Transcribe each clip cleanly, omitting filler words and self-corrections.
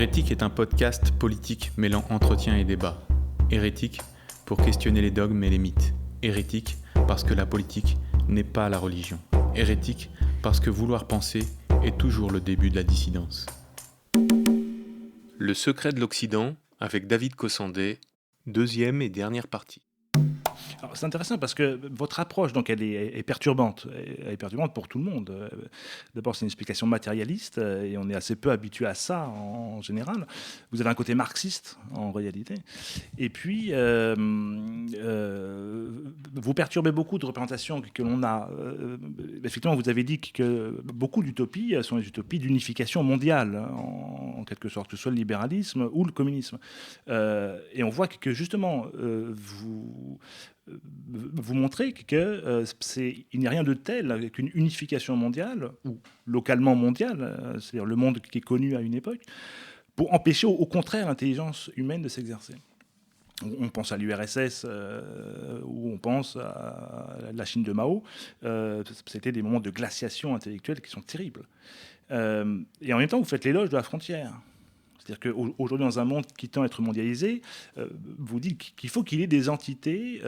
Hérétique est un podcast politique mêlant entretien et débat. Hérétique pour questionner les dogmes et les mythes. Hérétique parce que la politique n'est pas la religion. Hérétique parce que vouloir penser est toujours le début de la dissidence. Le secret de l'Occident avec David Cossandé, deuxième et dernière partie. Alors, c'est intéressant parce que votre approche, donc, elle est perturbante. Elle est perturbante pour tout le monde. D'abord, c'est une explication matérialiste et on est assez peu habitué à ça en général. Vous avez un côté marxiste en réalité. Et puis, vous perturbez beaucoup de représentations que l'on a. Effectivement, vous avez dit que beaucoup d'utopies sont des utopies d'unification mondiale, en quelque sorte, que ce soit le libéralisme ou le communisme. Et on voit que justement, vous montrez il n'y a rien de tel qu'une unification mondiale, ou localement mondiale, c'est-à-dire le monde qui est connu à une époque, pour empêcher au contraire l'intelligence humaine de s'exercer. On pense à l'URSS ou on pense à la Chine de Mao. C'était des moments de glaciation intellectuelle qui sont terribles. Et en même temps, vous faites l'éloge de la frontière. C'est-à-dire qu'aujourd'hui, dans un monde qui tend à être mondialisé, vous dites qu'il faut qu'il y ait des entités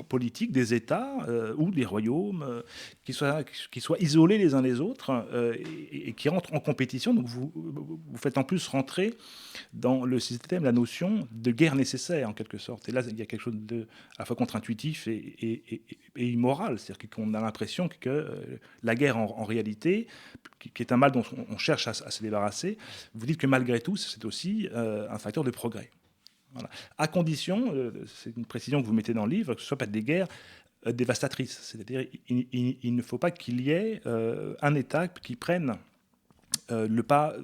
politiques, des États ou des royaumes qui soient isolés les uns des autres et qui rentrent en compétition. Donc vous faites en plus rentrer dans le système la notion de guerre nécessaire, en quelque sorte. Et là, il y a quelque chose de à la fois contre-intuitif et immoral. C'est-à-dire qu'on a l'impression que la guerre, en réalité, qui est un mal dont on cherche à se débarrasser, vous dites que malgré tout, c'est aussi un facteur de progrès. Voilà. À condition, c'est une précision que vous mettez dans le livre, que ce ne soit pas des guerres dévastatrices. C'est-à-dire il ne faut pas qu'il y ait un État qui prenne le pas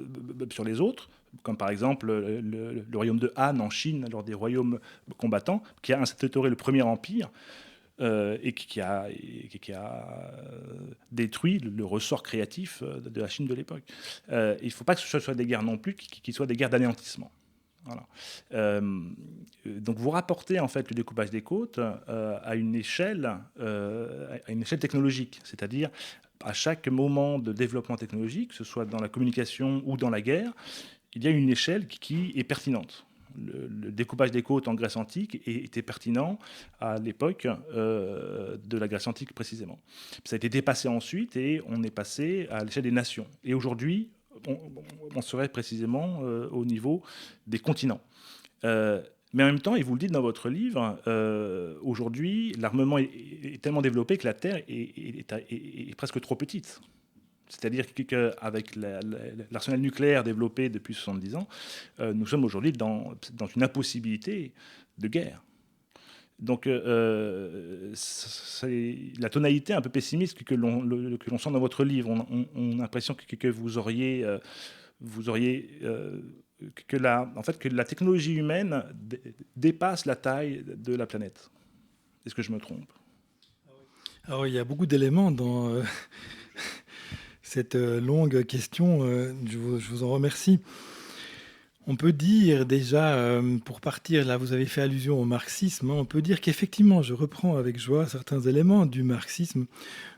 sur les autres, comme par exemple le royaume de Han en Chine, lors des royaumes combattants, qui a instauré le premier empire, et qui a détruit le ressort créatif de la Chine de l'époque. Il ne faut pas que ce soit des guerres non plus, qui soient des guerres d'anéantissement. Voilà. Donc vous rapportez en fait le découpage des côtes à une échelle technologique, c'est-à-dire à chaque moment de développement technologique, que ce soit dans la communication ou dans la guerre, il y a une échelle qui est pertinente. Le découpage des côtes en Grèce antique était pertinent à l'époque de la Grèce antique précisément. Ça a été dépassé ensuite et on est passé à l'échelle des nations. Et aujourd'hui, on serait précisément au niveau des continents. Mais en même temps, et vous le dites dans votre livre, aujourd'hui, l'armement est tellement développé que la Terre est presque trop petite. C'est-à-dire qu'avec l'arsenal nucléaire développé depuis 70 ans, nous sommes aujourd'hui dans une impossibilité de guerre. Donc, c'est la tonalité un peu pessimiste que l'on sent dans votre livre. On a l'impression que vous auriez que la technologie humaine dépasse la taille de la planète. Est-ce que je me trompe ? Alors, il y a beaucoup d'éléments dans cette longue question. Je vous en remercie. On peut dire déjà, pour partir, là vous avez fait allusion au marxisme, on peut dire qu'effectivement, je reprends avec joie certains éléments du marxisme,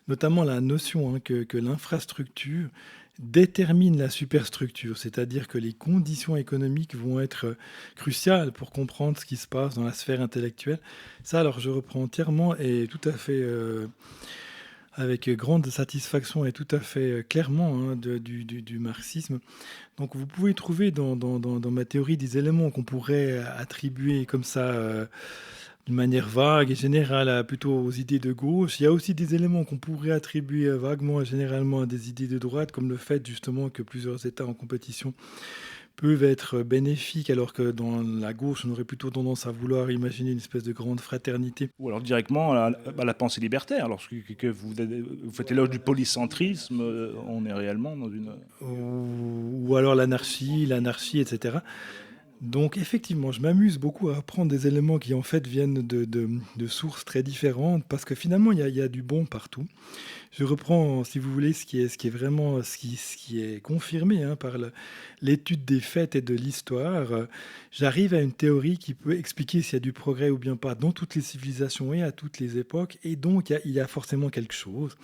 notamment la notion que l'infrastructure détermine la superstructure, c'est-à-dire que les conditions économiques vont être cruciales pour comprendre ce qui se passe dans la sphère intellectuelle. Ça, alors je reprends entièrement et tout à fait avec grande satisfaction et tout à fait clairement du marxisme. Donc vous pouvez trouver dans ma théorie des éléments qu'on pourrait attribuer comme ça d'une manière vague et générale plutôt aux idées de gauche. Il y a aussi des éléments qu'on pourrait attribuer vaguement et généralement à des idées de droite, comme le fait justement que plusieurs États en compétition peuvent être bénéfiques, alors que dans la gauche, on aurait plutôt tendance à vouloir imaginer une espèce de grande fraternité. Ou alors directement à la pensée libertaire. Lorsque vous faites éloge du polycentrisme, on est réellement dans une... Ou alors l'anarchie, etc. Donc effectivement, je m'amuse beaucoup à apprendre des éléments qui en fait viennent de sources très différentes, parce que finalement, il y a du bon partout. Je reprends, si vous voulez, ce qui est vraiment ce qui est confirmé par l'étude des faits et de l'histoire. J'arrive à une théorie qui peut expliquer s'il y a du progrès ou bien pas dans toutes les civilisations et à toutes les époques, et donc il y a forcément quelque chose.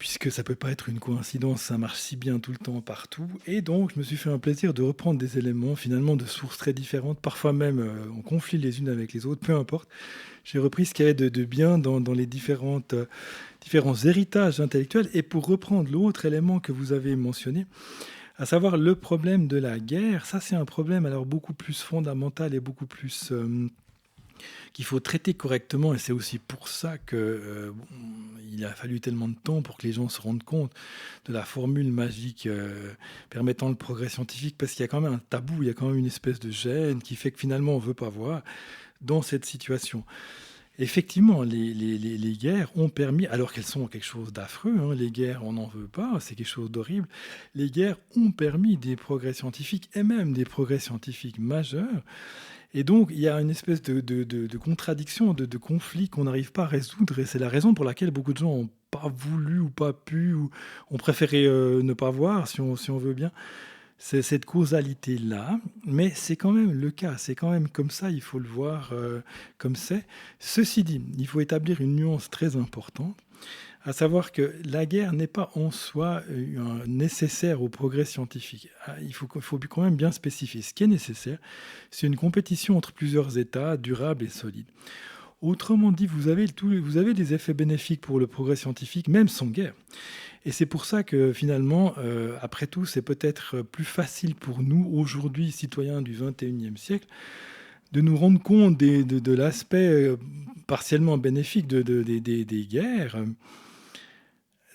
puisque ça ne peut pas être une coïncidence, ça marche si bien tout le temps, partout. Et donc, je me suis fait un plaisir de reprendre des éléments, finalement, de sources très différentes, parfois même en conflit les unes avec les autres, peu importe. J'ai repris ce qu'il y avait de bien dans les différents héritages intellectuels. Et pour reprendre l'autre élément que vous avez mentionné, à savoir le problème de la guerre, ça c'est un problème alors beaucoup plus fondamental et beaucoup plus... qu'il faut traiter correctement, et c'est aussi pour ça qu'il a fallu tellement de temps pour que les gens se rendent compte de la formule magique permettant le progrès scientifique, parce qu'il y a quand même un tabou, il y a quand même une espèce de gêne qui fait que finalement on ne veut pas voir dans cette situation. Effectivement, les guerres ont permis, alors qu'elles sont quelque chose d'affreux, hein, les guerres on n'en veut pas, c'est quelque chose d'horrible, les guerres ont permis des progrès scientifiques, et même des progrès scientifiques majeurs. Et donc, il y a une espèce de contradiction, de conflit qu'on n'arrive pas à résoudre. Et c'est la raison pour laquelle beaucoup de gens n'ont pas voulu ou pas pu, ou ont préféré ne pas voir, si on veut bien, c'est cette causalité-là. Mais c'est quand même le cas, c'est quand même comme ça, il faut le voir comme c'est. Ceci dit, il faut établir une nuance très importante, à savoir que la guerre n'est pas en soi nécessaire au progrès scientifique. Il faut quand même bien spécifier. Ce qui est nécessaire, c'est une compétition entre plusieurs États, durable et solide. Autrement dit, vous avez des effets bénéfiques pour le progrès scientifique, même sans guerre. Et c'est pour ça que finalement, après tout, c'est peut-être plus facile pour nous, aujourd'hui, citoyens du XXIe siècle, de nous rendre compte de l'aspect partiellement bénéfique des guerres,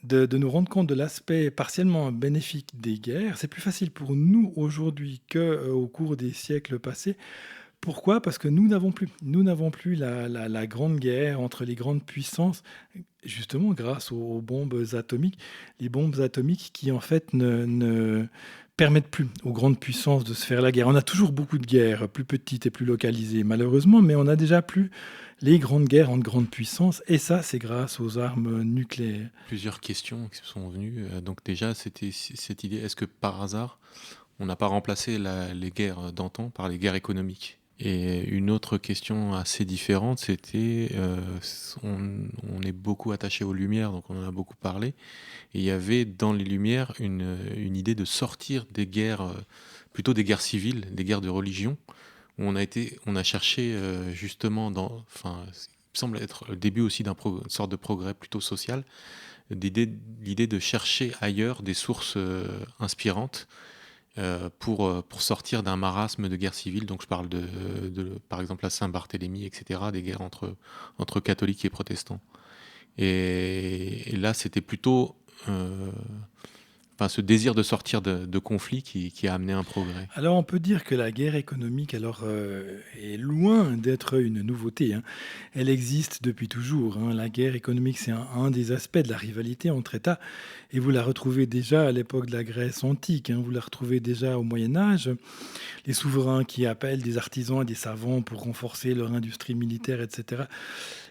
de nous rendre compte de l'aspect partiellement bénéfique des guerres. C'est plus facile pour nous aujourd'hui qu'au cours des siècles passés. Pourquoi ? Parce que nous n'avons plus la grande guerre entre les grandes puissances, justement grâce aux bombes atomiques. Les bombes atomiques qui, en fait, ne permettent plus aux grandes puissances de se faire la guerre. On a toujours beaucoup de guerres, plus petites et plus localisées, malheureusement, mais on n'a déjà plus les grandes guerres entre grandes puissances, et ça, c'est grâce aux armes nucléaires. Plusieurs questions qui sont venues. Donc déjà, c'était cette idée, est-ce que par hasard, on n'a pas remplacé les guerres d'antan par les guerres économiques ? Et une autre question assez différente, c'était, on est beaucoup attaché aux Lumières, donc on en a beaucoup parlé, et il y avait dans les Lumières une idée de sortir des guerres, plutôt des guerres civiles, des guerres de religion, où on a cherché justement, il semble être le début aussi d'une sorte de progrès plutôt social, l'idée de chercher ailleurs des sources inspirantes, pour sortir d'un marasme de guerre civile. Donc je parle par exemple à Saint-Barthélemy, etc., des guerres entre catholiques et protestants. Et là, c'était plutôt ce désir de sortir de conflits qui a amené un progrès. Alors on peut dire que la guerre économique est loin d'être une nouveauté, hein. Elle existe depuis toujours, hein. La guerre économique, c'est un des aspects de la rivalité entre États, et vous la retrouvez déjà à l'époque de la Grèce antique, hein. Vous la retrouvez déjà au Moyen-Âge, les souverains qui appellent des artisans et des savants pour renforcer leur industrie militaire, etc.,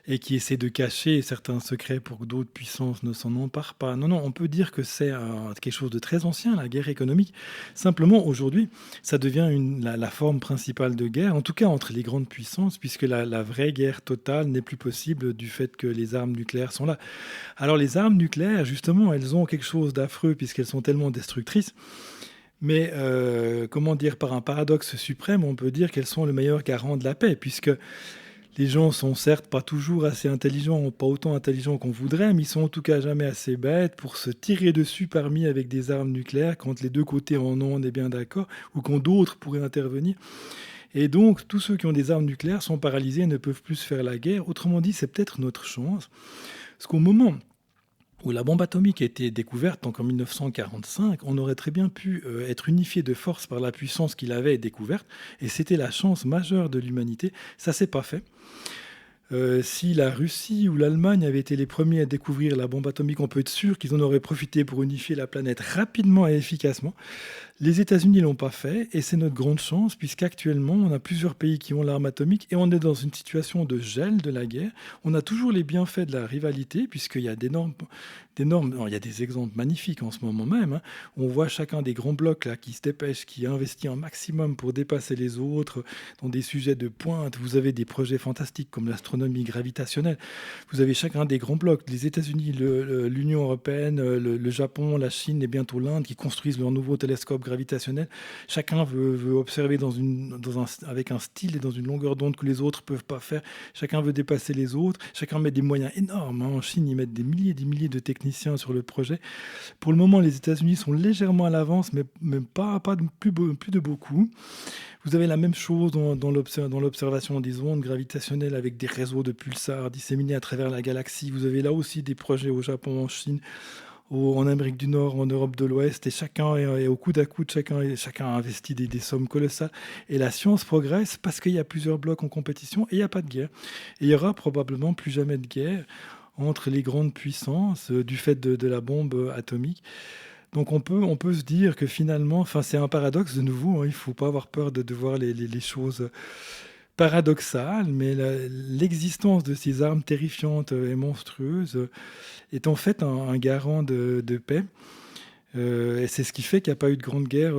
et qui essaient de cacher certains secrets pour que d'autres puissances ne s'en emparent pas. Non, on peut dire que c'est quelque chose de très ancien, la guerre économique. Simplement, aujourd'hui, ça devient la forme principale de guerre, en tout cas entre les grandes puissances, puisque la vraie guerre totale n'est plus possible du fait que les armes nucléaires sont là. Alors les armes nucléaires, justement, elles ont quelque chose d'affreux, puisqu'elles sont tellement destructrices. Mais, par un paradoxe suprême, on peut dire qu'elles sont le meilleur garant de la paix, puisque les gens sont certes pas toujours assez intelligents, pas autant intelligents qu'on voudrait, mais ils sont en tout cas jamais assez bêtes pour se tirer dessus parmi avec des armes nucléaires quand les deux côtés en ont, on est bien d'accord, ou quand d'autres pourraient intervenir. Et donc, tous ceux qui ont des armes nucléaires sont paralysés et ne peuvent plus se faire la guerre. Autrement dit, c'est peut-être notre chance. Parce qu'au moment où la bombe atomique a été découverte, donc en 1945, on aurait très bien pu être unifié de force par la puissance qui l'avait découverte, et c'était la chance majeure de l'humanité. Ça s'est pas fait. Si la Russie ou l'Allemagne avaient été les premiers à découvrir la bombe atomique, on peut être sûr qu'ils en auraient profité pour unifier la planète rapidement et efficacement. Les États-Unis ne l'ont pas fait et c'est notre grande chance puisqu'actuellement on a plusieurs pays qui ont l'arme atomique et on est dans une situation de gel de la guerre. On a toujours les bienfaits de la rivalité puisqu'il y a il y a des exemples magnifiques en ce moment même. Hein. On voit chacun des grands blocs là, qui se dépêchent, qui investit un maximum pour dépasser les autres dans des sujets de pointe. Vous avez des projets fantastiques comme l'astronomie gravitationnelle. Vous avez chacun des grands blocs, les États-Unis, l'Union européenne, le Japon, la Chine et bientôt l'Inde qui construisent leur nouveau télescope gravitationnel. Chacun veut observer avec un style et dans une longueur d'onde que les autres ne peuvent pas faire. Chacun veut dépasser les autres. Chacun met des moyens énormes. Hein. En Chine, ils mettent des milliers et des milliers de techniciens sur le projet. Pour le moment, les États-Unis sont légèrement à l'avance, mais pas plus de beaucoup. Vous avez la même chose dans l'observation des ondes gravitationnelles avec des réseaux de pulsars disséminés à travers la galaxie. Vous avez là aussi des projets au Japon, en Chine, en Amérique du Nord, en Europe de l'Ouest, et chacun est au coude à coude, chacun a investi des sommes colossales. Et la science progresse parce qu'il y a plusieurs blocs en compétition et il n'y a pas de guerre. Et il y aura probablement plus jamais de guerre entre les grandes puissances du fait de la bombe atomique. Donc on peut se dire que finalement, c'est un paradoxe de nouveau, hein, il ne faut pas avoir peur de voir les choses paradoxales, mais l'existence de ces armes terrifiantes et monstrueuses est en fait un garant de paix. Et c'est ce qui fait qu'il n'y a pas eu de grande guerre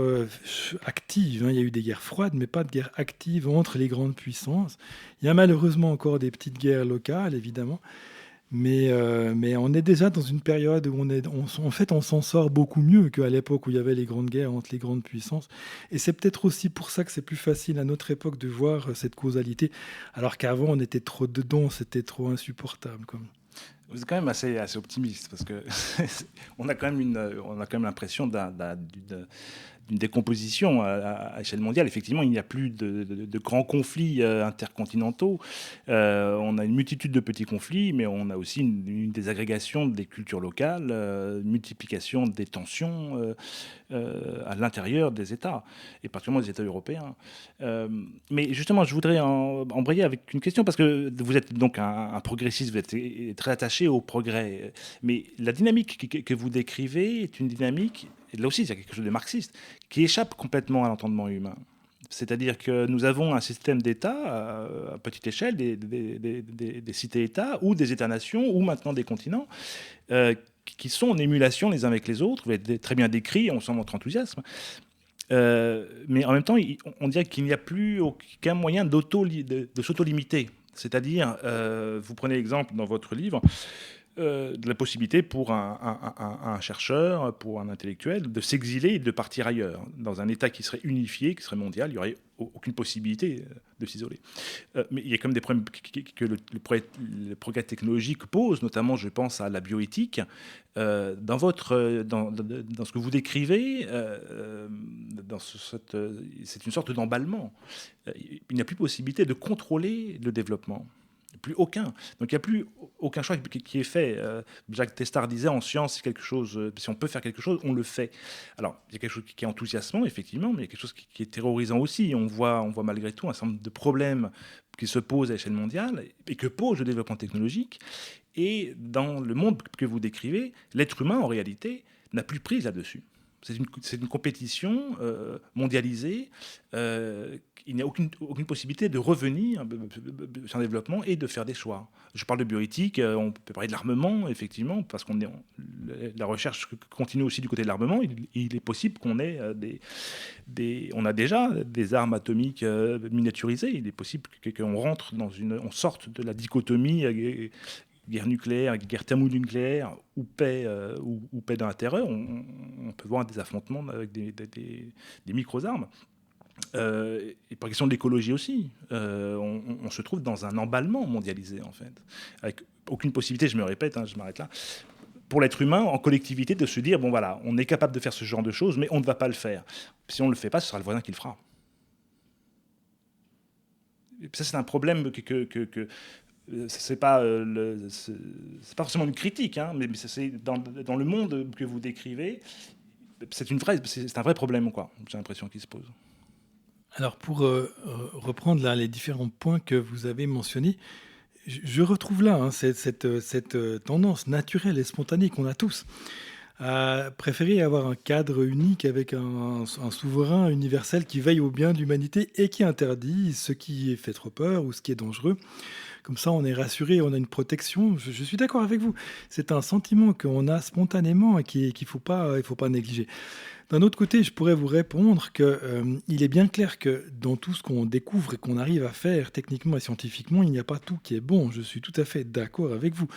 active. Hein. Il y a eu des guerres froides, mais pas de guerre active entre les grandes puissances. Il y a malheureusement encore des petites guerres locales, évidemment. Mais on est déjà dans une période où on s'en sort beaucoup mieux qu'à l'époque où il y avait les grandes guerres entre les grandes puissances. Et c'est peut-être aussi pour ça que c'est plus facile à notre époque de voir cette causalité, alors qu'avant on était trop dedans, c'était trop insupportable. Vous êtes quand même assez optimiste parce que on a quand même l'impression d'une décomposition à échelle mondiale. Effectivement, il n'y a plus de grands conflits intercontinentaux. On a une multitude de petits conflits, mais on a aussi une désagrégation des cultures locales, une multiplication des tensions à l'intérieur des États, et particulièrement des États européens. Mais justement, je voudrais embrayer avec une question, parce que vous êtes donc un progressiste, vous êtes très attaché au progrès. Mais la dynamique que vous décrivez est une dynamique, et là aussi, il y a quelque chose de marxiste, qui échappe complètement à l'entendement humain. C'est-à-dire que nous avons un système d'État à petite échelle, des cités-États, ou des États-nations, ou maintenant des continents, qui sont en émulation les uns avec les autres. Vous l'avez très bien décrit, on sent votre enthousiasme. Mais en même temps, on dirait qu'il n'y a plus aucun moyen de s'auto-limiter. C'est-à-dire, vous prenez l'exemple dans votre livre, de la possibilité pour un chercheur, pour un intellectuel, de s'exiler et de partir ailleurs. Dans un État qui serait unifié, qui serait mondial, il n'y aurait aucune possibilité de s'isoler. Mais il y a quand même des problèmes que le progrès technologique pose, notamment je pense à la bioéthique. Dans ce que vous décrivez, c'est une sorte d'emballement. Il n'y a plus possibilité de contrôler le développement. Plus aucun. Donc il n'y a plus aucun choix qui est fait. Jacques Testard disait en science, c'est quelque chose, si on peut faire quelque chose, on le fait. Alors il y a quelque chose qui est enthousiasmant, effectivement, mais il y a quelque chose qui est terrorisant aussi. On voit malgré tout un certain nombre de problèmes qui se posent à l'échelle mondiale et que pose le développement technologique. Et dans le monde que vous décrivez, l'être humain, en réalité, n'a plus prise là-dessus. C'est une compétition mondialisée. Il n'y a aucune possibilité de revenir sur un développement et de faire des choix. Je parle de bioéthique, on peut parler de l'armement, effectivement, parce la recherche continue aussi du côté de l'armement. Il est possible qu'on ait on a déjà des armes atomiques miniaturisées. Il est possible on sorte de la dichotomie guerre nucléaire, guerre thermonucléaire ou paix dans la terreur. On peut voir des affrontements avec des micro-armes. Et par question de l'écologie aussi, on se trouve dans un emballement mondialisé, en fait, avec aucune possibilité, je me répète, je m'arrête là, pour l'être humain, en collectivité, de se dire, bon voilà, on est capable de faire ce genre de choses, mais on ne va pas le faire. Si on ne le fait pas, ce sera le voisin qui le fera. Et ça, c'est un problème que c'est pas forcément une critique, mais c'est dans le monde que vous décrivez, c'est un vrai problème, quoi. J'ai l'impression qu'il se pose. Alors pour reprendre là les différents points que vous avez mentionnés, je retrouve là cette tendance naturelle et spontanée qu'on a tous a préféré avoir un cadre unique avec un souverain universel qui veille au bien de l'humanité et qui interdit ce qui fait trop peur ou ce qui est dangereux. Comme ça, on est rassuré, on a une protection. Je suis d'accord avec vous. C'est un sentiment qu'on a spontanément et qu'il ne faut pas négliger. D'un autre côté, je pourrais vous répondre qu'il est bien clair que dans tout ce qu'on découvre et qu'on arrive à faire techniquement et scientifiquement, il n'y a pas tout qui est bon. Je suis tout à fait d'accord avec vous.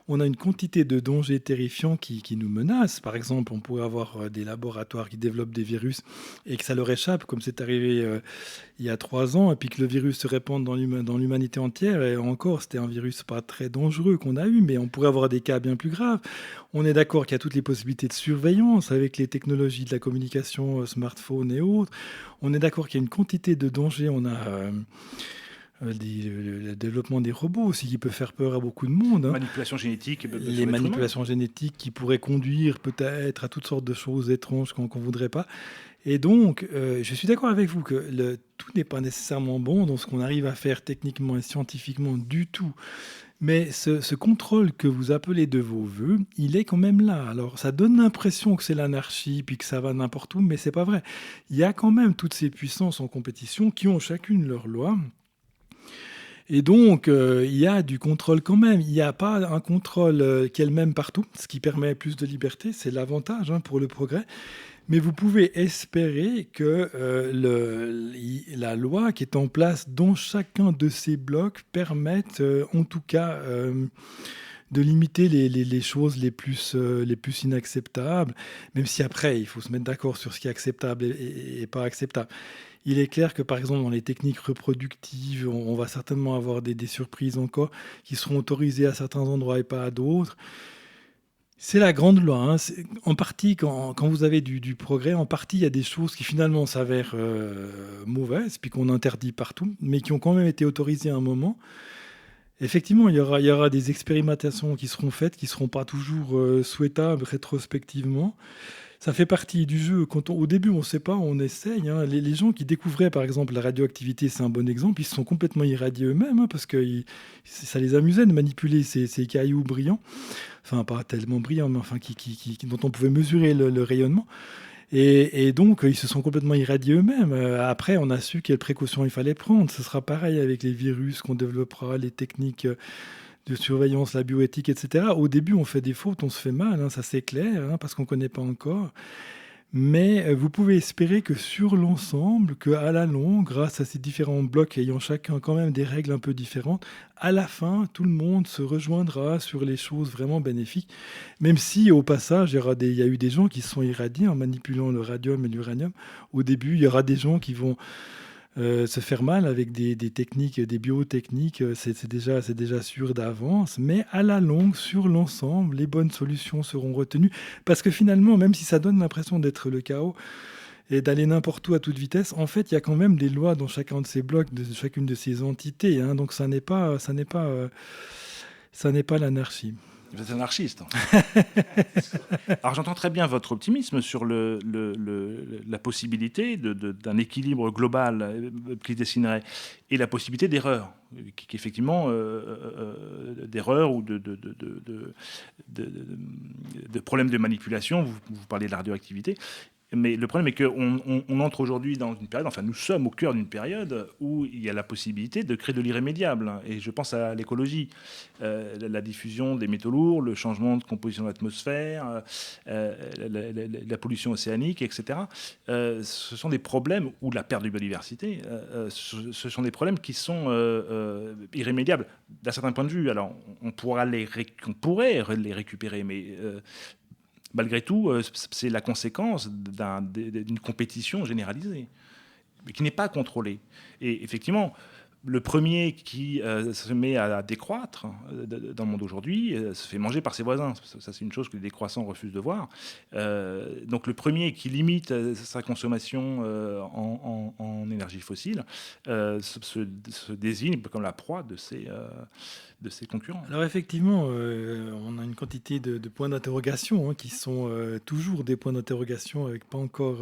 On a une quantité de dangers terrifiants qui nous menacent. Par exemple, on pourrait avoir des laboratoires qui développent des virus et que ça leur échappe, comme c'est arrivé il y a 3 ans, et puis que le virus se répande dans l'humanité entière. Et encore, c'était un virus pas très dangereux qu'on a eu, mais on pourrait avoir des cas bien plus graves. On est d'accord qu'il y a toutes les possibilités de surveillance avec les technologies de la communication, smartphone et autres. On est d'accord qu'il y a une quantité de dangers. On a le développement des robots aussi qui peut faire peur à beaucoup de monde. Manipulation génétique. Les manipulations génétiques qui pourraient conduire peut-être à toutes sortes de choses étranges qu'on ne voudrait pas. Et donc, je suis d'accord avec vous que tout n'est pas nécessairement bon dans ce qu'on arrive à faire techniquement et scientifiquement du tout. Mais ce contrôle que vous appelez de vos voeux, il est quand même là. Alors, ça donne l'impression que c'est l'anarchie, puis que ça va n'importe où, mais c'est pas vrai. Il y a quand même toutes ces puissances en compétition qui ont chacune leur loi. Et donc, il y a du contrôle quand même. Il n'y a pas un contrôle qui est le même partout, ce qui permet plus de liberté. C'est l'avantage pour le progrès. Mais vous pouvez espérer que la loi qui est en place dans chacun de ces blocs permette, en tout cas, de limiter les choses les plus inacceptables, même si après, il faut se mettre d'accord sur ce qui est acceptable et pas acceptable. Il est clair que, par exemple, dans les techniques reproductives, on va certainement avoir des surprises encore qui seront autorisées à certains endroits et pas à d'autres. C'est la grande loi. En partie, quand vous avez du progrès, en partie, il y a des choses qui finalement s'avèrent mauvaises, puis qu'on interdit partout, mais qui ont quand même été autorisées à un moment. Effectivement, il y aura des expérimentations qui seront faites, qui ne seront pas toujours souhaitables rétrospectivement. Ça fait partie du jeu. Au début, on ne sait pas, on essaye. Les gens qui découvraient, par exemple, la radioactivité, c'est un bon exemple. Ils se sont complètement irradiés eux-mêmes parce que ça les amusait de manipuler ces cailloux brillants. Enfin, pas tellement brillants, mais enfin, dont on pouvait mesurer le rayonnement. Et donc, ils se sont complètement irradiés eux-mêmes. Après, on a su quelles précautions il fallait prendre. Ce sera pareil avec les virus qu'on développera, les techniques de surveillance, la bioéthique, etc. Au début, on fait des fautes, on se fait mal, ça c'est clair, parce qu'on ne connaît pas encore. Mais vous pouvez espérer que sur l'ensemble, qu'à la longue, grâce à ces différents blocs ayant chacun quand même des règles un peu différentes, à la fin, tout le monde se rejoindra sur les choses vraiment bénéfiques. Même si, au passage, il y a eu des gens qui se sont irradiés en manipulant le radium et l'uranium. Au début, il y aura des gens qui vont se faire mal avec des techniques, des biotechniques, c'est déjà sûr d'avance, mais à la longue, sur l'ensemble, les bonnes solutions seront retenues, parce que finalement, même si ça donne l'impression d'être le chaos et d'aller n'importe où à toute vitesse, en fait, il y a quand même des lois dans chacun de ces blocs, de chacune de ces entités, donc ça n'est pas l'anarchie. Vous êtes anarchiste. Alors j'entends très bien votre optimisme sur la possibilité d'un équilibre global qui dessinerait et la possibilité d'erreur, qu'effectivement d'erreur ou de problèmes de manipulation. Vous parlez de la radioactivité. Mais le problème est qu'on entre aujourd'hui dans une période, enfin nous sommes au cœur d'une période où il y a la possibilité de créer de l'irrémédiable. Et je pense à l'écologie, la diffusion des métaux lourds, le changement de composition de l'atmosphère, la pollution océanique, etc. Ce sont des problèmes, ou la perte de biodiversité, ce sont des problèmes qui sont irrémédiables d'un certain point de vue. Alors on pourrait les récupérer, mais... malgré tout, c'est la conséquence d'une compétition généralisée, mais qui n'est pas contrôlée. Et effectivement, le premier qui se met à décroître dans le monde aujourd'hui se fait manger par ses voisins. Ça, c'est une chose que les décroissants refusent de voir. Donc le premier qui limite sa consommation en énergie fossile se désigne comme la proie de ses concurrents. Alors effectivement, on a une quantité de points d'interrogation qui sont toujours des points d'interrogation avec pas encore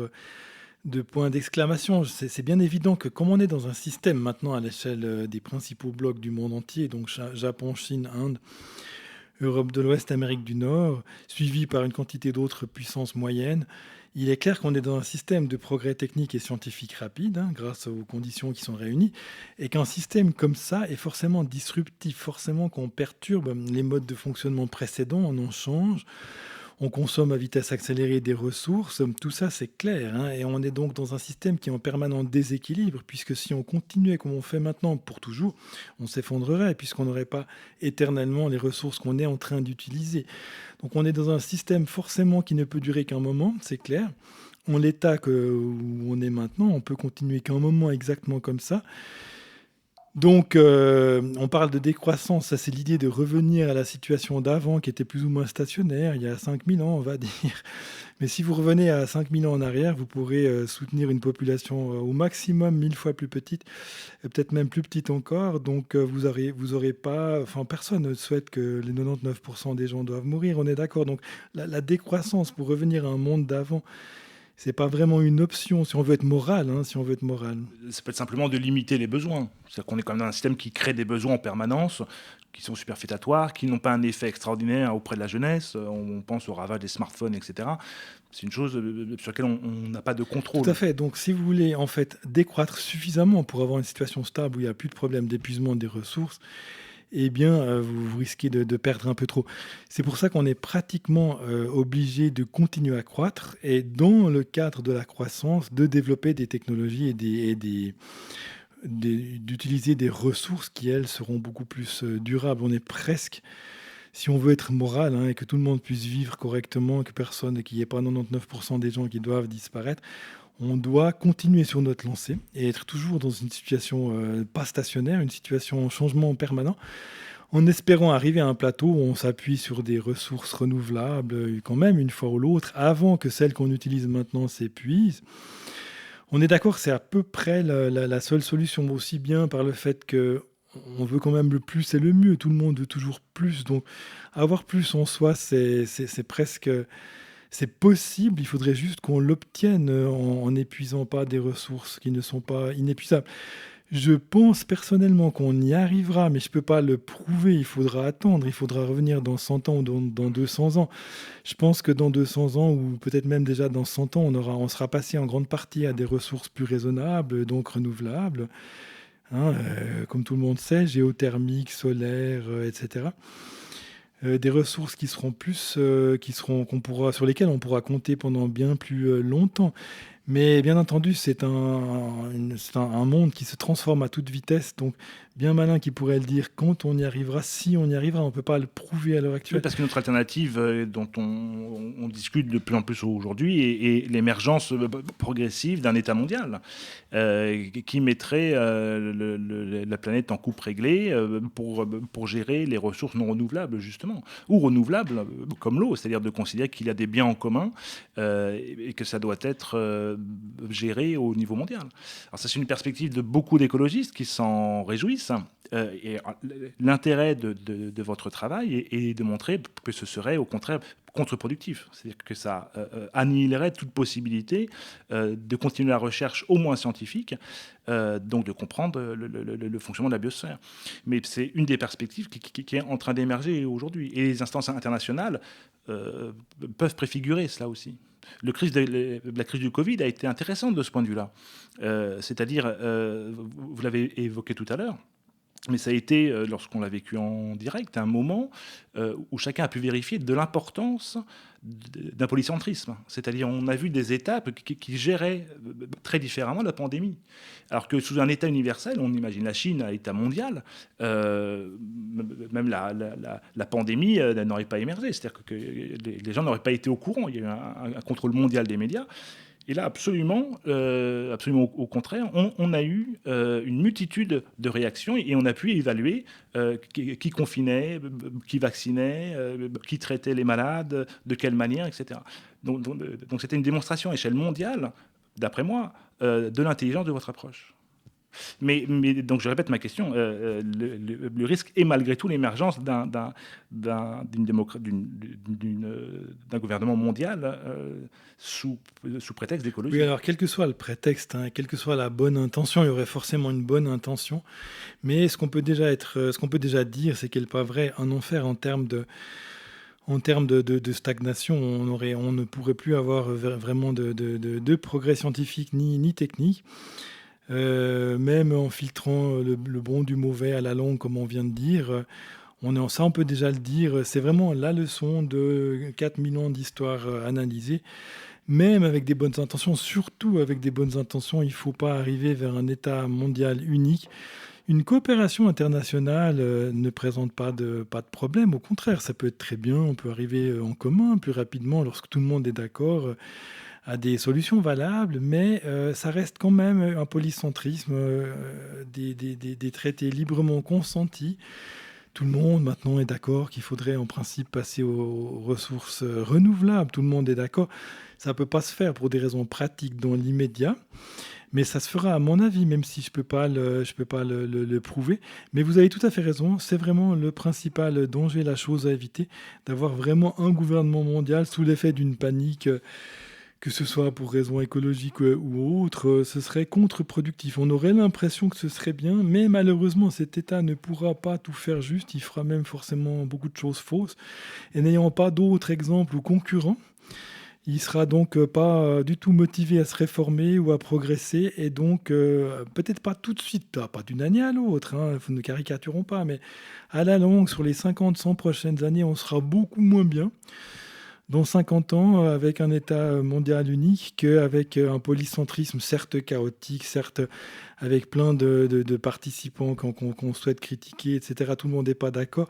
de points d'exclamation. C'est bien évident que comme on est dans un système maintenant à l'échelle des principaux blocs du monde entier, donc Japon, Chine, Inde, Europe de l'Ouest, Amérique du Nord, suivi par une quantité d'autres puissances moyennes. Il est clair qu'on est dans un système de progrès technique et scientifique rapide, grâce aux conditions qui sont réunies, et qu'un système comme ça est forcément disruptif, forcément qu'on perturbe les modes de fonctionnement précédents, on en change. On consomme à vitesse accélérée des ressources, tout ça c'est clair, et on est donc dans un système qui est en permanent déséquilibre, puisque si on continuait comme on fait maintenant pour toujours, on s'effondrerait, puisqu'on n'aurait pas éternellement les ressources qu'on est en train d'utiliser. Donc on est dans un système forcément qui ne peut durer qu'un moment, c'est clair. En l'état où on est maintenant, on peut continuer qu'un moment exactement comme ça. Donc, on parle de décroissance, ça c'est l'idée de revenir à la situation d'avant qui était plus ou moins stationnaire, il y a 5000 ans on va dire. Mais si vous revenez à 5000 ans en arrière, vous pourrez soutenir une population au maximum 1000 fois plus petite, et peut-être même plus petite encore. Donc vous aurez pas, enfin personne ne souhaite que les 99% des gens doivent mourir, on est d'accord. Donc la décroissance pour revenir à un monde d'avant, c'est pas vraiment une option si on veut être moral, si on veut être moral. Ça peut être simplement de limiter les besoins. C'est-à-dire qu'on est quand même dans un système qui crée des besoins en permanence, qui sont superfétatoires, qui n'ont pas un effet extraordinaire auprès de la jeunesse. On pense au ravage des smartphones, etc. C'est une chose sur laquelle on n'a pas de contrôle. Tout à fait. Donc, si vous voulez en fait décroître suffisamment pour avoir une situation stable où il n'y a plus de problème d'épuisement des ressources, eh bien, vous risquez de perdre un peu trop. C'est pour ça qu'on est pratiquement obligé de continuer à croître et dans le cadre de la croissance, de développer des technologies et d'utiliser des ressources qui, elles, seront beaucoup plus durables. On est presque, si on veut être moral et que tout le monde puisse vivre correctement, que personne, qu'il n'y ait pas 99% des gens qui doivent disparaître, on doit continuer sur notre lancée et être toujours dans une situation pas stationnaire, une situation en changement permanent, en espérant arriver à un plateau où on s'appuie sur des ressources renouvelables quand même une fois ou l'autre, avant que celles qu'on utilise maintenant s'épuisent. On est d'accord, c'est à peu près la seule solution, aussi bien par le fait que on veut quand même le plus et le mieux, tout le monde veut toujours plus, donc avoir plus en soi, c'est presque... C'est possible, il faudrait juste qu'on l'obtienne en n'épuisant pas des ressources qui ne sont pas inépuisables. Je pense personnellement qu'on y arrivera, mais je ne peux pas le prouver, il faudra attendre, il faudra revenir dans 100 ans ou dans 200 ans. Je pense que dans 200 ans, ou peut-être même déjà dans 100 ans, on sera passé en grande partie à des ressources plus raisonnables, donc renouvelables, comme tout le monde sait, géothermique, solaire, etc. Des ressources qui seront plus, sur lesquelles on pourra compter pendant bien plus longtemps. Mais bien entendu, c'est un monde qui se transforme à toute vitesse, donc bien malin qui pourrait le dire quand on y arrivera, si on y arrivera, on ne peut pas le prouver à l'heure actuelle. Oui, parce qu'une autre alternative dont on discute de plus en plus aujourd'hui est l'émergence progressive d'un État mondial qui mettrait la planète en coupe réglée pour gérer les ressources non renouvelables, justement, ou renouvelables comme l'eau, c'est-à-dire de considérer qu'il y a des biens en commun et que ça doit être géré au niveau mondial. Alors ça, c'est une perspective de beaucoup d'écologistes qui s'en réjouissent. Et l'intérêt de votre travail est de montrer que ce serait au contraire contre-productif. C'est-à-dire que ça annihilerait toute possibilité de continuer la recherche au moins scientifique, donc de comprendre le fonctionnement de la biosphère. Mais c'est une des perspectives qui est en train d'émerger aujourd'hui. Et les instances internationales peuvent préfigurer cela aussi. La crise du Covid a été intéressante de ce point de vue-là. C'est-à-dire, vous l'avez évoqué tout à l'heure, mais ça a été, lorsqu'on l'a vécu en direct, un moment où chacun a pu vérifier de l'importance d'un polycentrisme. C'est-à-dire, on a vu des États qui géraient très différemment la pandémie. Alors que sous un État universel, on imagine la Chine à État mondial, même la pandémie n'aurait pas émergé. C'est-à-dire que les gens n'auraient pas été au courant. Il y a eu un contrôle mondial des médias. Et là, absolument au contraire, on a eu une multitude de réactions et on a pu évaluer qui confinait, qui vaccinait, qui traitait les malades, de quelle manière, etc. Donc c'était une démonstration à échelle mondiale, d'après moi, de l'intelligence de votre approche. Mais donc je répète ma question, le risque est malgré tout l'émergence d'un gouvernement mondial sous prétexte d'écologie. Oui, alors quel que soit le prétexte, hein, quelle que soit la bonne intention, il y aurait forcément une bonne intention. Mais ce qu'on peut déjà dire, c'est qu'elle n'est pas vrai un enfer en termes de stagnation. On ne pourrait plus avoir vraiment de progrès scientifique ni technique. Même en filtrant le bon du mauvais à la longue, comme on vient de dire, on peut déjà le dire, c'est vraiment la leçon de 4 millions d'histoires analysées. Même avec des bonnes intentions, surtout avec des bonnes intentions, il ne faut pas arriver vers un État mondial unique. Une coopération internationale ne présente pas de problème. Au contraire, ça peut être très bien. On peut arriver en commun plus rapidement lorsque tout le monde est d'accord à des solutions valables, mais ça reste quand même un polycentrisme, des traités librement consentis. Tout le monde maintenant est d'accord qu'il faudrait en principe passer aux ressources renouvelables. Tout le monde est d'accord. Ça ne peut pas se faire pour des raisons pratiques dans l'immédiat, mais ça se fera à mon avis, même si je peux pas le prouver. Mais vous avez tout à fait raison, c'est vraiment le principal danger, la chose à éviter, d'avoir vraiment un gouvernement mondial sous l'effet d'une panique, que ce soit pour raisons écologiques ou autres, ce serait contre-productif. On aurait l'impression que ce serait bien, mais malheureusement, cet État ne pourra pas tout faire juste. Il fera même forcément beaucoup de choses fausses. Et n'ayant pas d'autres exemples ou concurrents, il sera donc pas du tout motivé à se réformer ou à progresser. Et donc, peut-être pas tout de suite, pas d'une année à l'autre, hein, ne caricaturons pas, mais à la longue, sur les 50-100 prochaines années, on sera beaucoup moins bien dans 50 ans avec un État mondial unique qu'avec un polycentrisme certes chaotique, certes avec plein de participants qu'on souhaite critiquer, etc. Tout le monde n'est pas d'accord.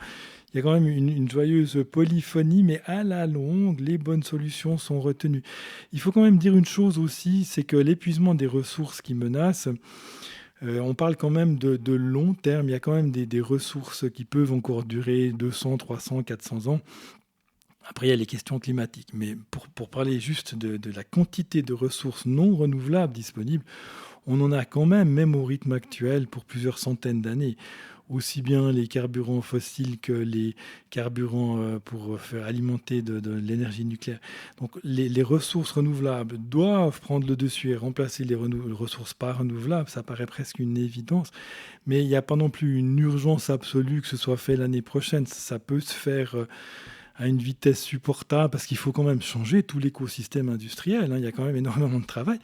Il y a quand même une joyeuse polyphonie, mais à la longue, les bonnes solutions sont retenues. Il faut quand même dire une chose aussi, c'est que l'épuisement des ressources qui menacent, on parle quand même de long terme. Il y a quand même des ressources qui peuvent encore durer 200, 300, 400 ans. Après, il y a les questions climatiques. Mais pour parler juste de la quantité de ressources non renouvelables disponibles, on en a quand même au rythme actuel, pour plusieurs centaines d'années. Aussi bien les carburants fossiles que les carburants pour faire alimenter de l'énergie nucléaire. Donc les ressources renouvelables doivent prendre le dessus et remplacer les ressources pas renouvelables. Ça paraît presque une évidence. Mais il n'y a pas non plus une urgence absolue que ce soit fait l'année prochaine. Ça peut se faire à une vitesse supportable, parce qu'il faut quand même changer tout l'écosystème industriel. Hein. Il y a quand même énormément de travail.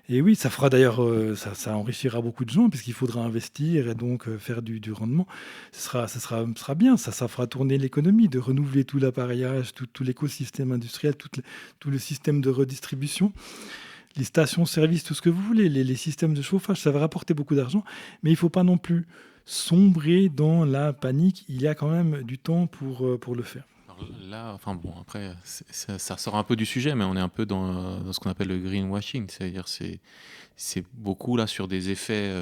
Et oui, ça fera d'ailleurs, ça enrichira beaucoup de gens, puisqu'il faudra investir et donc faire du rendement. Ce sera bien, ça fera tourner l'économie, de renouveler tout l'appareillage, tout l'écosystème industriel, tout le système de redistribution. Les stations-service, tout ce que vous voulez, les systèmes de chauffage, ça va rapporter beaucoup d'argent, mais il ne faut pas non plus sombrer dans la panique. Il y a quand même du temps pour le faire. Là, enfin bon, après, ça sort un peu du sujet, mais on est un peu dans ce qu'on appelle le greenwashing, c'est-à-dire c'est beaucoup là sur des effets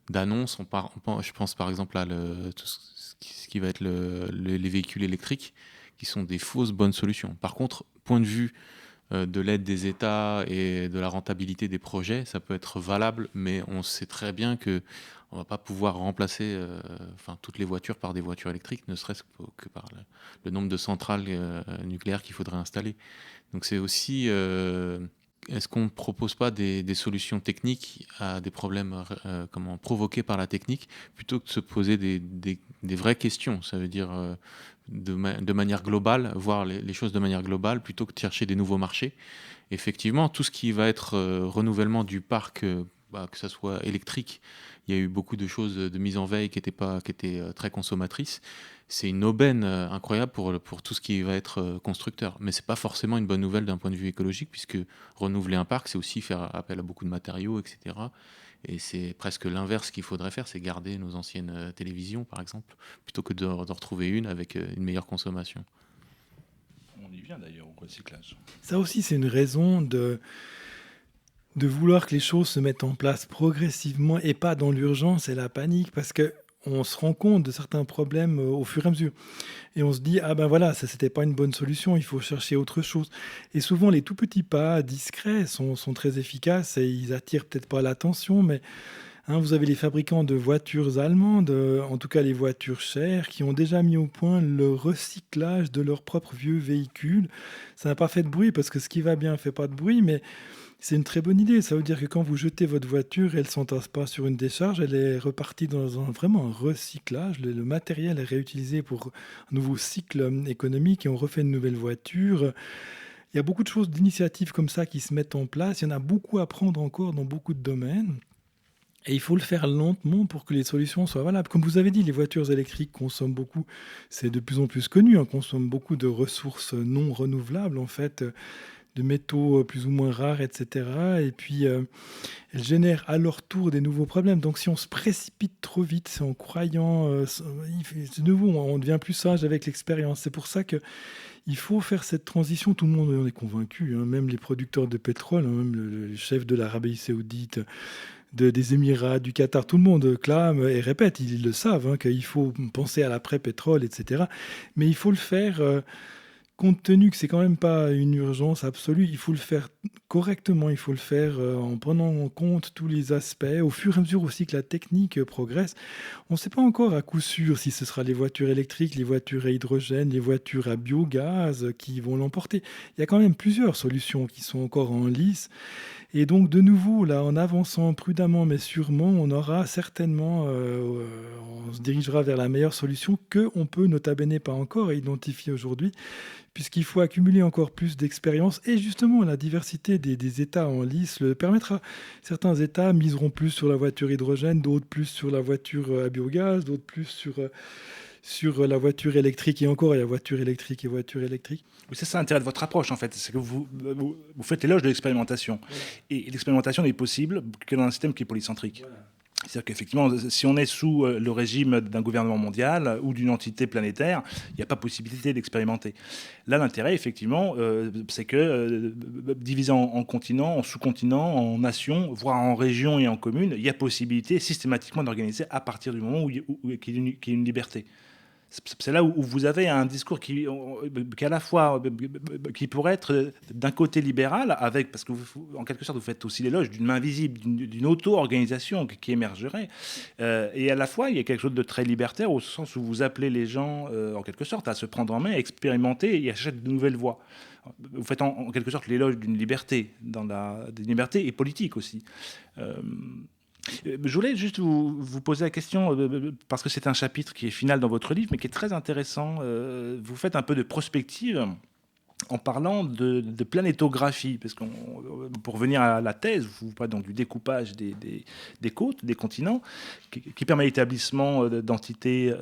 d'annonce. Je pense par exemple à tout ce qui va être les véhicules électriques, qui sont des fausses bonnes solutions. Par contre, point de vue de l'aide des États et de la rentabilité des projets, ça peut être valable, mais on sait très bien que on va pas pouvoir remplacer toutes les voitures par des voitures électriques, ne serait-ce que par le nombre de centrales nucléaires qu'il faudrait installer. Donc c'est aussi, est-ce qu'on ne propose pas des solutions techniques à des problèmes provoqués par la technique, plutôt que de se poser des vraies questions. Ça veut dire de manière globale, voir les choses de manière globale, plutôt que de chercher des nouveaux marchés. Effectivement, tout ce qui va être renouvellement du parc, que ça soit électrique, il y a eu beaucoup de choses de mise en veille qui étaient très consommatrices. C'est une aubaine incroyable pour tout ce qui va être constructeur. Mais c'est pas forcément une bonne nouvelle d'un point de vue écologique, puisque renouveler un parc, c'est aussi faire appel à beaucoup de matériaux, etc. Et c'est presque l'inverse qu'il faudrait faire, c'est garder nos anciennes télévisions, par exemple, plutôt que de retrouver une avec une meilleure consommation. On y vient d'ailleurs au recyclage. Ça aussi, c'est une raison de vouloir que les choses se mettent en place progressivement et pas dans l'urgence et la panique, parce qu'on se rend compte de certains problèmes au fur et à mesure. Et on se dit, ah ben voilà, ça c'était pas une bonne solution, il faut chercher autre chose. Et souvent, les tout petits pas discrets sont très efficaces et ils attirent peut-être pas l'attention, mais Hein, vous avez les fabricants de voitures allemandes, en tout cas les voitures chères, qui ont déjà mis au point le recyclage de leurs propres vieux véhicules. Ça n'a pas fait de bruit parce que ce qui va bien ne fait pas de bruit, mais c'est une très bonne idée. Ça veut dire que quand vous jetez votre voiture, elle ne s'entasse pas sur une décharge, elle est repartie dans vraiment un recyclage. Le matériel est réutilisé pour un nouveau cycle économique et on refait une nouvelle voiture. Il y a beaucoup de choses, d'initiatives comme ça qui se mettent en place. Il y en a beaucoup à prendre encore dans beaucoup de domaines. Et il faut le faire lentement pour que les solutions soient valables. Comme vous avez dit, les voitures électriques consomment beaucoup, c'est de plus en plus connu, consomment beaucoup de ressources non renouvelables, en fait, de métaux plus ou moins rares, etc. Et puis, elles génèrent à leur tour des nouveaux problèmes. Donc, si on se précipite trop vite, c'est en croyant, de nouveau, on devient plus sage avec l'expérience. C'est pour ça que il faut faire cette transition. Tout le monde en est convaincu, même les producteurs de pétrole, même le chef de l'Arabie Saoudite, des Émirats, du Qatar, tout le monde clame et répète, ils le savent, qu'il faut penser à l'après-pétrole, etc. Mais il faut le faire compte tenu que c'est quand même pas une urgence absolue. Il faut le faire correctement, il faut le faire en prenant en compte tous les aspects, au fur et à mesure aussi que la technique progresse. On ne sait pas encore à coup sûr si ce sera les voitures électriques, les voitures à hydrogène, les voitures à biogaz qui vont l'emporter. Il y a quand même plusieurs solutions qui sont encore en lice. Et donc, de nouveau, là, en avançant prudemment mais sûrement, on aura certainement, on se dirigera vers la meilleure solution qu'on peut, nota bene, pas encore identifier aujourd'hui, puisqu'il faut accumuler encore plus d'expérience. Et justement, la diversité des États en lice le permettra. Certains États miseront plus sur la voiture hydrogène, d'autres plus sur la voiture à biogaz, d'autres plus sur la voiture électrique. Et encore, il y a voiture électrique et voiture électrique. Oui, c'est ça l'intérêt de votre approche, en fait. C'est que vous faites l'éloge de l'expérimentation. Voilà. Et l'expérimentation n'est possible que dans un système qui est polycentrique. Voilà. C'est-à-dire qu'effectivement, si on est sous le régime d'un gouvernement mondial ou d'une entité planétaire, il n'y a pas possibilité d'expérimenter. Là, l'intérêt, effectivement, c'est que divisé en continents, en sous-continents, en nations, voire en régions et en communes, il y a possibilité systématiquement d'organiser à partir du moment qu'il y a une liberté. C'est là où vous avez un discours qui à la fois qui pourrait être d'un côté libéral, avec, parce que en quelque sorte vous faites aussi l'éloge d'une main visible, d'une auto-organisation qui émergerait, et à la fois il y a quelque chose de très libertaire au sens où vous appelez les gens en quelque sorte à se prendre en main, à expérimenter et à chercher de nouvelles voies. Vous faites en quelque sorte l'éloge d'une liberté, des libertés et politique aussi. Je voulais juste vous poser la question, parce que c'est un chapitre qui est final dans votre livre, mais qui est très intéressant. Vous faites un peu de prospective en parlant de planétographie, parce que pour revenir à la thèse, vous parlez donc du découpage des côtes, des continents, qui permet l'établissement d'entités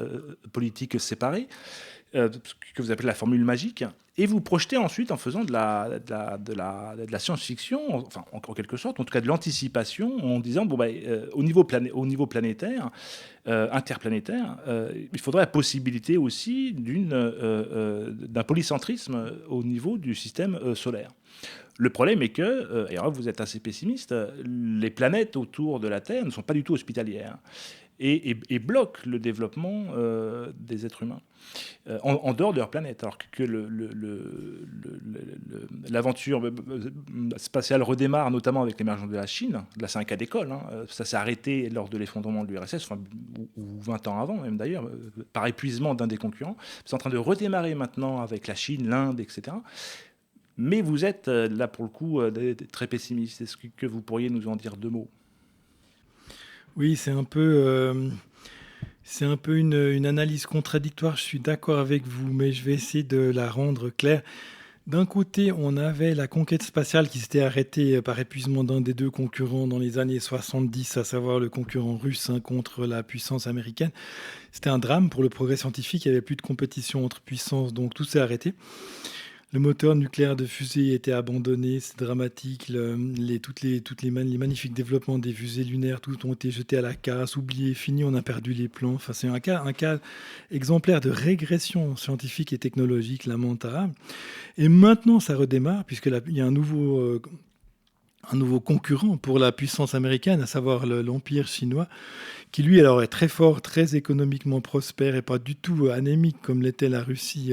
politiques séparées, que vous appelez la formule magique, et vous projetez ensuite en faisant de la science-fiction, enfin en quelque sorte, en tout cas de l'anticipation, en disant au niveau planétaire, interplanétaire, il faudrait la possibilité aussi d'un polycentrisme au niveau du système solaire. Le problème est que, et alors vous êtes assez pessimiste, les planètes autour de la Terre ne sont pas du tout hospitalières et bloquent le développement des êtres humains en dehors de leur planète. Alors que l'aventure spatiale redémarre, notamment avec l'émergence de la Chine. Là, c'est un cas d'école. Ça s'est arrêté lors de l'effondrement de l'URSS, ou 20 ans avant même d'ailleurs, par épuisement d'un des concurrents. C'est en train de redémarrer maintenant avec la Chine, l'Inde, etc. Mais vous êtes, là, pour le coup, très pessimiste. Est-ce que vous pourriez nous en dire deux mots ? Oui, c'est un peu une analyse contradictoire. Je suis d'accord avec vous, mais je vais essayer de la rendre claire. D'un côté, on avait la conquête spatiale qui s'était arrêtée par épuisement d'un des deux concurrents dans les années 70, à savoir le concurrent russe contre la puissance américaine. C'était un drame pour le progrès scientifique. Il n'y avait plus de compétition entre puissances, donc tout s'est arrêté. Le moteur nucléaire de fusée était abandonné, c'est dramatique. Les magnifiques développements des fusées lunaires, tout ont été jetés à la casse, oubliés, finis, on a perdu les plans. Enfin, c'est un cas exemplaire de régression scientifique et technologique lamentable. Et maintenant, ça redémarre, puisqu'il y a un nouveau concurrent pour la puissance américaine, à savoir l'Empire chinois, qui lui alors est très fort, très économiquement prospère et pas du tout anémique comme l'était la Russie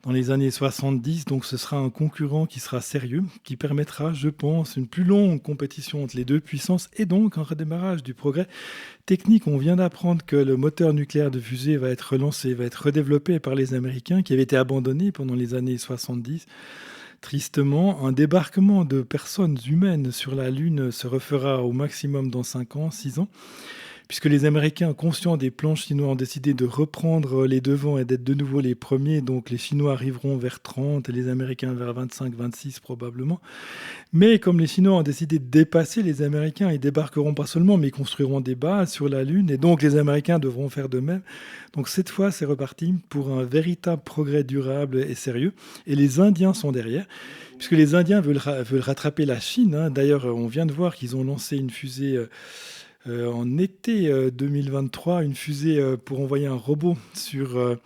dans les années 70. Donc ce sera un concurrent qui sera sérieux, qui permettra, je pense, une plus longue compétition entre les deux puissances et donc un redémarrage du progrès technique. On vient d'apprendre que le moteur nucléaire de fusée va être relancé, va être redéveloppé par les Américains, qui avait été abandonné pendant les années 70. Tristement, un débarquement de personnes humaines sur la Lune se refera au maximum dans 5 ans, 6 ans, puisque les Américains, conscients des plans chinois, ont décidé de reprendre les devants et d'être de nouveau les premiers. Donc les Chinois arriveront vers 30 et les Américains vers 25, 26 probablement. Mais comme les Chinois ont décidé de dépasser les Américains, ils débarqueront pas seulement, mais ils construiront des bases sur la Lune. Et donc les Américains devront faire de même. Donc cette fois, c'est reparti pour un véritable progrès durable et sérieux. Et les Indiens sont derrière, puisque les Indiens veulent rattraper la Chine. D'ailleurs, on vient de voir qu'ils ont lancé une fusée en été 2023, une fusée pour envoyer un robot sur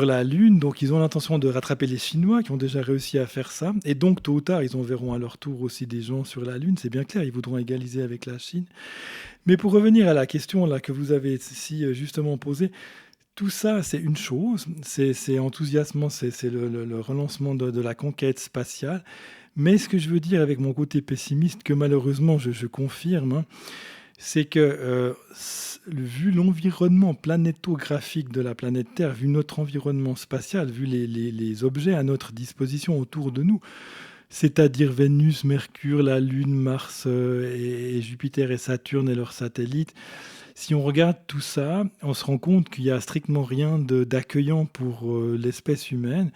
la Lune. Donc ils ont l'intention de rattraper les Chinois qui ont déjà réussi à faire ça. Et donc tôt ou tard, ils enverront à leur tour aussi des gens sur la Lune. C'est bien clair, ils voudront égaliser avec la Chine. Mais pour revenir à la question là, que vous avez si justement posée, tout ça, c'est une chose, c'est enthousiasmant, c'est le relancement de la conquête spatiale. Mais ce que je veux dire avec mon côté pessimiste, que malheureusement je confirme, c'est que vu l'environnement planétographique de la planète Terre, vu notre environnement spatial, vu les objets à notre disposition autour de nous, c'est-à-dire Vénus, Mercure, la Lune, Mars et Jupiter et Saturne et leurs satellites, si on regarde tout ça, on se rend compte qu'il n'y a strictement rien d'accueillant pour l'espèce humaine,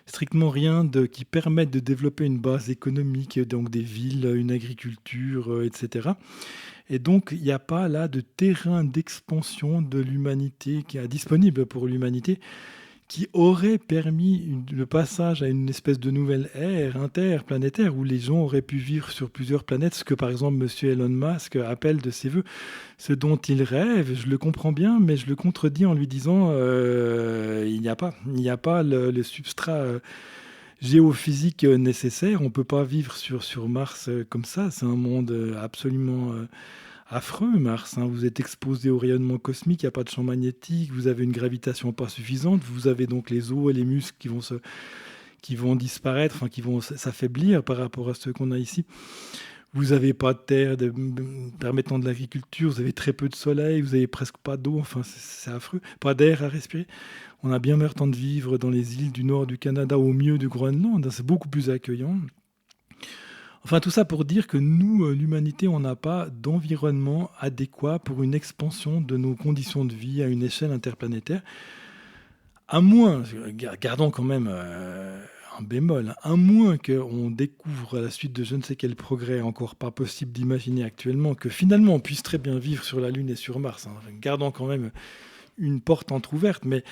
strictement rien qui permette de développer une base économique, donc des villes, une agriculture, etc. Et donc, il n'y a pas là de terrain d'expansion de l'humanité qui est disponible pour l'humanité, qui aurait permis le passage à une espèce de nouvelle ère interplanétaire où les gens auraient pu vivre sur plusieurs planètes, ce que par exemple M. Elon Musk appelle de ses voeux, ce dont il rêve. Je le comprends bien, mais je le contredis en lui disant il n'y a pas le substrat géophysique nécessaire. On ne peut pas vivre sur Mars comme ça. C'est un monde absolument affreux, Mars. Vous êtes exposé au rayonnement cosmique, il n'y a pas de champ magnétique, vous avez une gravitation pas suffisante, vous avez donc les os et les muscles qui vont disparaître, qui vont s'affaiblir par rapport à ceux qu'on a ici. Vous n'avez pas de terre permettant de l'agriculture, vous avez très peu de soleil, vous n'avez presque pas d'eau, c'est affreux. Pas d'air à respirer. On a bien meilleur temps de vivre dans les îles du nord du Canada, au mieux du Groenland, c'est beaucoup plus accueillant. Enfin, tout ça pour dire que nous, l'humanité, on n'a pas d'environnement adéquat pour une expansion de nos conditions de vie à une échelle interplanétaire. À moins, gardons quand même un bémol, à moins qu'on découvre à la suite de je ne sais quel progrès encore pas possible d'imaginer actuellement, que finalement on puisse très bien vivre sur la Lune et sur Mars. Gardons quand même une porte entrouverte, mais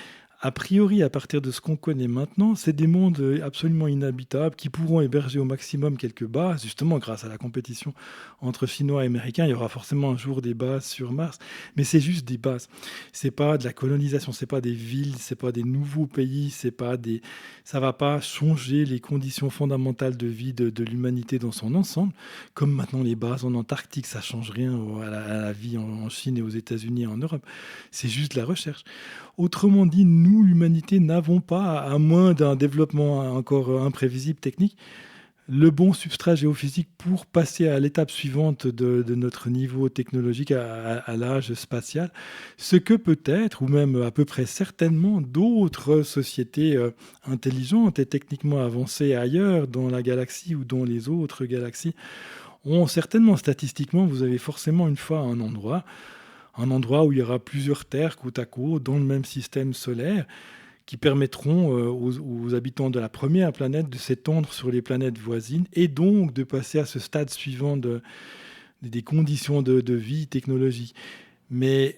a priori, à partir de ce qu'on connaît maintenant, c'est des mondes absolument inhabitables qui pourront héberger au maximum quelques bases, justement grâce à la compétition entre Chinois et Américains. Il y aura forcément un jour des bases sur Mars, mais c'est juste des bases. C'est pas de la colonisation, c'est pas des villes, c'est pas des nouveaux pays, ça va pas changer les conditions fondamentales de vie de l'humanité dans son ensemble. Comme maintenant les bases en Antarctique, ça change rien à la vie en Chine et aux États-Unis et en Europe. C'est juste la recherche. Autrement dit, nous, l'humanité, n'avons pas, à moins d'un développement encore imprévisible technique, le bon substrat géophysique pour passer à l'étape suivante de notre niveau technologique, à l'âge spatial, ce que peut-être, ou même à peu près certainement, d'autres sociétés intelligentes et techniquement avancées ailleurs dans la galaxie ou dans les autres galaxies ont certainement, statistiquement, vous avez forcément une fois un endroit où il y aura plusieurs terres côte à côte dans le même système solaire qui permettront aux habitants de la première planète de s'étendre sur les planètes voisines et donc de passer à ce stade suivant des conditions de vie technologique. Mais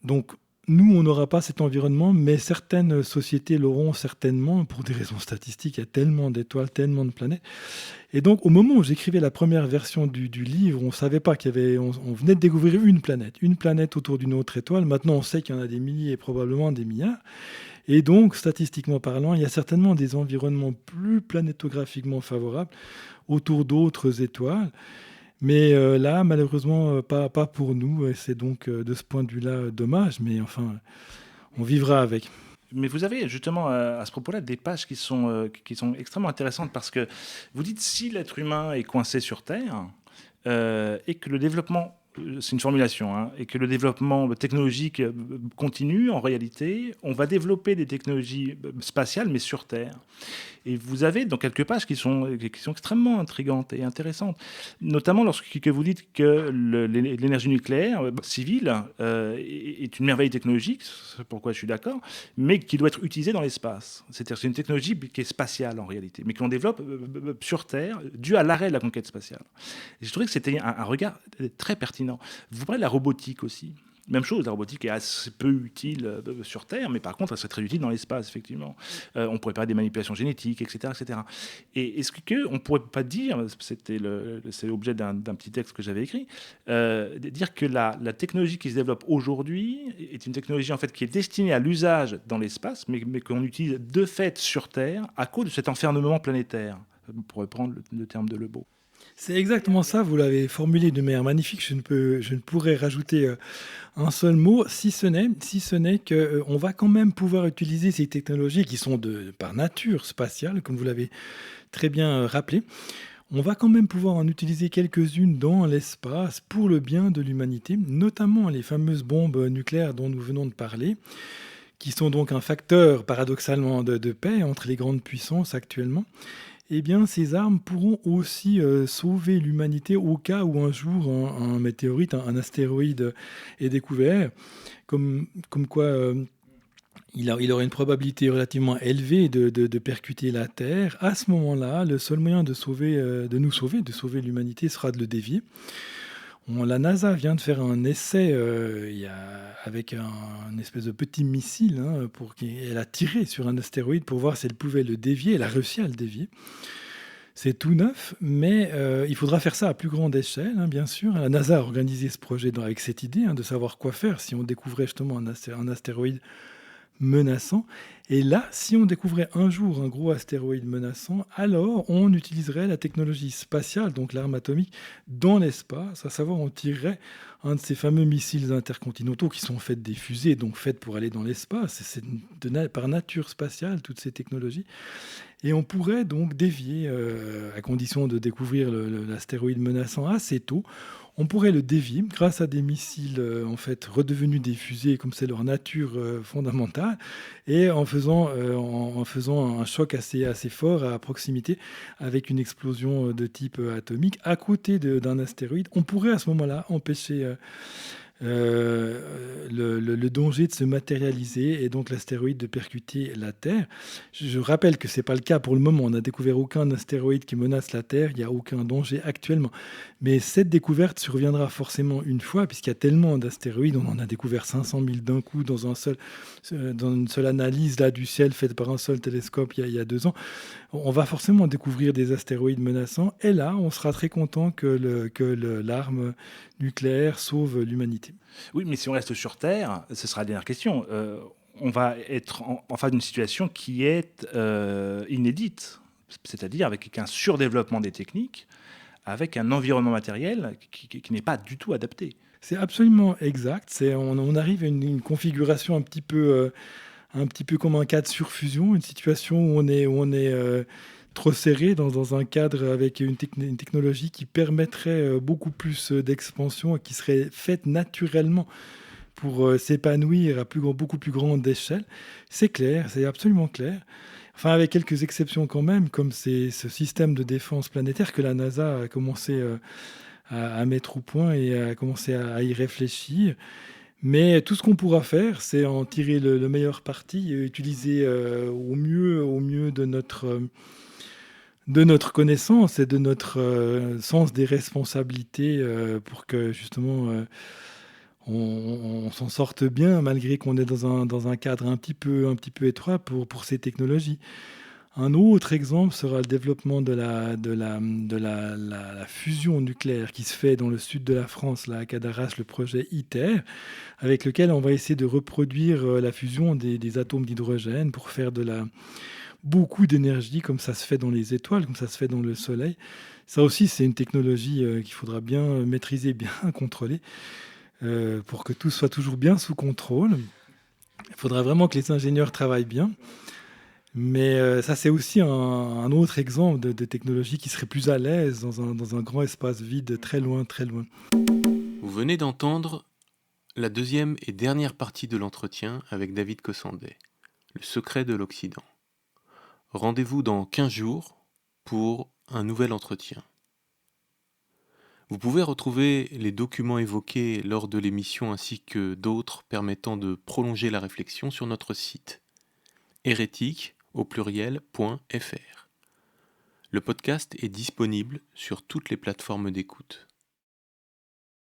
donc, nous, on n'aura pas cet environnement, mais certaines sociétés l'auront certainement pour des raisons statistiques. Il y a tellement d'étoiles, tellement de planètes. Et donc, au moment où j'écrivais la première version du livre, on ne savait pas on venait de découvrir une planète autour d'une autre étoile. Maintenant, on sait qu'il y en a des milliers et probablement des milliards. Et donc, statistiquement parlant, il y a certainement des environnements plus planétographiquement favorables autour d'autres étoiles. Mais là, malheureusement, pas pour nous. Et c'est donc, de ce point de vue-là, dommage. Mais enfin, on vivra avec. Mais vous avez justement à ce propos-là des pages qui sont extrêmement intéressantes parce que vous dites si l'être humain est coincé sur Terre et que le développement, c'est une formulation, hein, et que le développement technologique continue, en réalité, on va développer des technologies spatiales mais sur Terre. Et vous avez donc quelques pages qui sont extrêmement intrigantes et intéressantes, notamment lorsque vous dites que l'énergie nucléaire civile est une merveille technologique, c'est pourquoi je suis d'accord, mais qui doit être utilisée dans l'espace. C'est-à-dire que c'est une technologie qui est spatiale en réalité, mais que l'on développe sur Terre, dû à l'arrêt de la conquête spatiale. Et je trouvais que c'était un regard très pertinent. Vous parlez de la robotique aussi. Même chose, la robotique est assez peu utile sur Terre, mais par contre, elle serait très utile dans l'espace, effectivement. On pourrait parler des manipulations génétiques, etc. etc. Et est-ce qu'on ne pourrait pas dire, c'est l'objet d'un petit texte que j'avais écrit, dire que la technologie qui se développe aujourd'hui est une technologie en fait, qui est destinée à l'usage dans l'espace, mais qu'on utilise de fait sur Terre à cause de cet enfermement planétaire, pour reprendre le terme de Lebeau. C'est exactement ça, vous l'avez formulé de manière magnifique. Je ne pourrais rajouter un seul mot, si ce n'est qu'on va quand même pouvoir utiliser ces technologies qui sont par nature spatiales, comme vous l'avez très bien rappelé. On va quand même pouvoir en utiliser quelques-unes dans l'espace pour le bien de l'humanité, notamment les fameuses bombes nucléaires dont nous venons de parler, qui sont donc un facteur paradoxalement de paix entre les grandes puissances actuellement. Eh bien, ces armes pourront aussi sauver l'humanité au cas où un jour un météorite, un astéroïde est découvert, comme quoi il aurait une probabilité relativement élevée de percuter la Terre. À ce moment-là, le seul moyen de sauver l'humanité sera de le dévier. La NASA vient de faire un essai avec un espèce de petit missile. Elle a tiré sur un astéroïde pour voir si elle pouvait le dévier. Elle a réussi à le dévier. C'est tout neuf, mais il faudra faire ça à plus grande échelle, bien sûr. La NASA a organisé ce projet avec cette idée de savoir quoi faire si on découvrait justement un astéroïde menaçant. Et là, si on découvrait un jour un gros astéroïde menaçant, alors on utiliserait la technologie spatiale, donc l'arme atomique, dans l'espace, à savoir on tirerait un de ces fameux missiles intercontinentaux qui sont faits des fusées, donc faites pour aller dans l'espace. C'est par nature spatiale, toutes ces technologies. Et on pourrait donc dévier, à condition de découvrir l'astéroïde menaçant assez tôt, on pourrait le dévier grâce à des missiles en fait redevenus des fusées comme c'est leur nature fondamentale, et en faisant un choc assez fort à proximité avec une explosion de type atomique à côté d'un astéroïde. On pourrait à ce moment-là empêcher le danger de se matérialiser et donc l'astéroïde de percuter la Terre. Je rappelle que ce n'est pas le cas pour le moment. On n'a découvert aucun astéroïde qui menace la Terre. Il n'y a aucun danger actuellement. Mais cette découverte surviendra forcément une fois, puisqu'il y a tellement d'astéroïdes. On en a découvert 500 000 d'un coup dans une seule analyse là, du ciel faite par un seul télescope il y a 2 ans. On va forcément découvrir des astéroïdes menaçants. Et là, on sera très content que l'arme nucléaire sauve l'humanité. Oui, mais si on reste sur Terre, ce sera la dernière question. On va être en face d'une situation qui est inédite, c'est-à-dire avec un surdéveloppement des techniques, avec un environnement matériel qui n'est pas du tout adapté. C'est absolument exact. On arrive à une configuration un petit peu comme un cas de surfusion, une situation où on est trop serré dans un cadre avec une technologie qui permettrait beaucoup plus d'expansion et qui serait faite naturellement pour s'épanouir à beaucoup plus grande échelle. C'est clair, c'est absolument clair. Enfin, avec quelques exceptions quand même, comme ce système de défense planétaire que la NASA a commencé à mettre au point et a commencé à y réfléchir. Mais tout ce qu'on pourra faire, c'est en tirer le meilleur parti et utiliser au mieux de notre connaissance et de notre sens des responsabilités pour que justement on s'en sorte bien malgré qu'on est dans un cadre un petit peu étroit pour ces technologies. Un autre exemple sera le développement de la fusion nucléaire qui se fait dans le sud de la France, là, à Cadarache, le projet ITER, avec lequel on va essayer de reproduire la fusion des atomes d'hydrogène pour faire beaucoup d'énergie, comme ça se fait dans les étoiles, comme ça se fait dans le Soleil. Ça aussi, c'est une technologie qu'il faudra bien maîtriser, bien contrôler, pour que tout soit toujours bien sous contrôle. Il faudrait vraiment que les ingénieurs travaillent bien. Mais ça, c'est aussi un autre exemple de technologie qui serait plus à l'aise dans un grand espace vide, très loin, très loin. Vous venez d'entendre la deuxième et dernière partie de l'entretien avec David Cossandet, le secret de l'Occident. Rendez-vous dans 15 jours pour un nouvel entretien. Vous pouvez retrouver les documents évoqués lors de l'émission ainsi que d'autres permettant de prolonger la réflexion sur notre site hérétique.fr. Le podcast est disponible sur toutes les plateformes d'écoute.